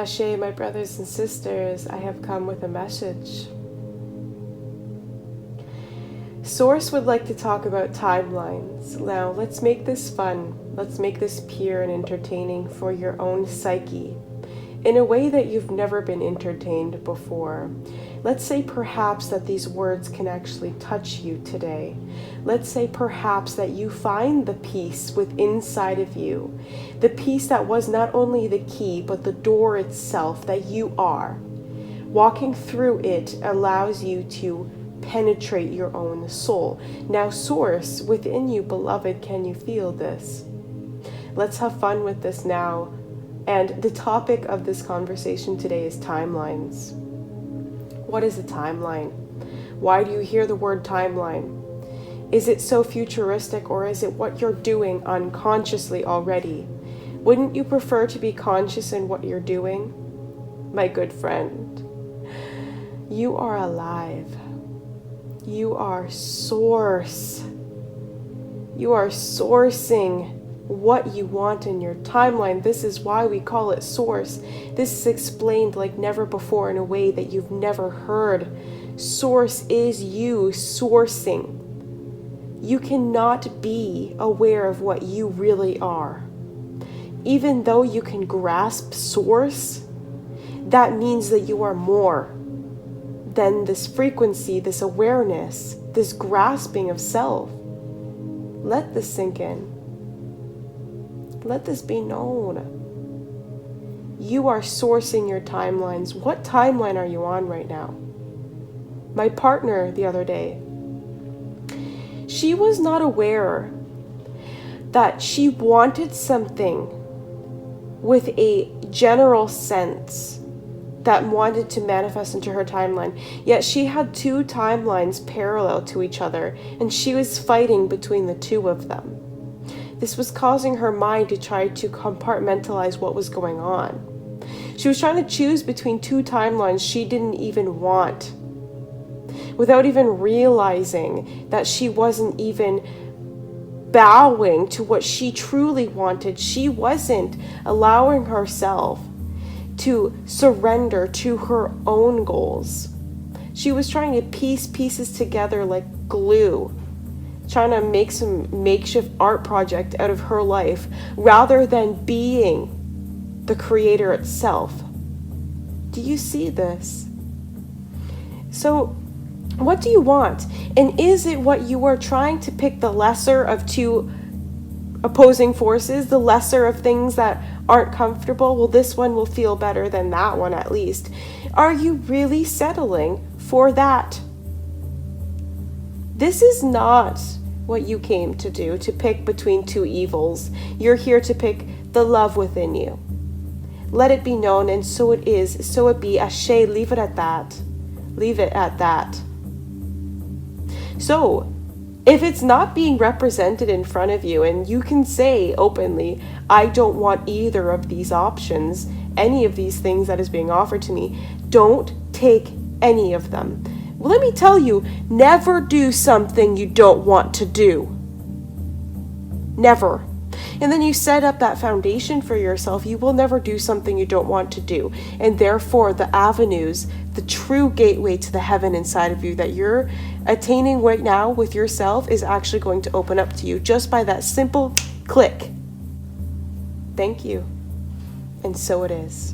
Ashe, my brothers and sisters, I have come with a message. Source would like to talk about timelines. Now, let's make this fun. Let's make this pure and entertaining for your own psyche in a way that you've never been entertained before. Let's say perhaps that these words can actually touch you today. Let's say perhaps that you find the peace within inside of you, the peace that was not only the key, but the door itself that you are. Walking through it allows you to penetrate your own soul. Now, Source, within you, beloved, can you feel this? Let's have fun with this now. And the topic of this conversation today is timelines. What is a timeline? Why do you hear the word timeline? Is it so futuristic, or is it what you're doing unconsciously already? Wouldn't you prefer to be conscious in what you're doing? My good friend, you are alive. You are Source. You are sourcing what you want in your timeline. This is why we call it Source. This is explained like never before in a way that you've never heard. Source is you sourcing. You cannot be aware of what you really are. Even though you can grasp Source, that means that you are more than this frequency, this awareness, this grasping of self. Let this sink in. Let this be known. You are sourcing your timelines. What timeline are you on right now? My partner the other day, she was not aware that she wanted something with a general sense that wanted to manifest into her timeline. Yet she had two timelines parallel to each other, and she was fighting between the two of them. This was causing her mind to try to compartmentalize what was going on. She was trying to choose between two timelines she didn't even want, without even realizing that she wasn't even bowing to what she truly wanted. She wasn't allowing herself to surrender to her own goals. She was trying to piece pieces together like glue, trying to make some makeshift art project out of her life rather than being the creator itself. Do you see this? So, what do you want? And is it what you are trying to pick, the lesser of two opposing forces, the lesser of things that aren't comfortable? Well, this one will feel better than that one at least. Are you really settling for that? This is not what you came to do, to pick between two evils. You're here to pick the love within you. Let it be known, and so it is, so it be. Ashe, leave it at that. Leave it at that. So, if it's not being represented in front of you, and you can say openly, I don't want either of these options, any of these things that is being offered to me, don't take any of them. Well, let me tell you, never do something you don't want to do. Never. And then you set up that foundation for yourself. You will never do something you don't want to do. And therefore, the avenues, the true gateway to the heaven inside of you that you're attaining right now with yourself is actually going to open up to you just by that simple click. Thank you. And so it is.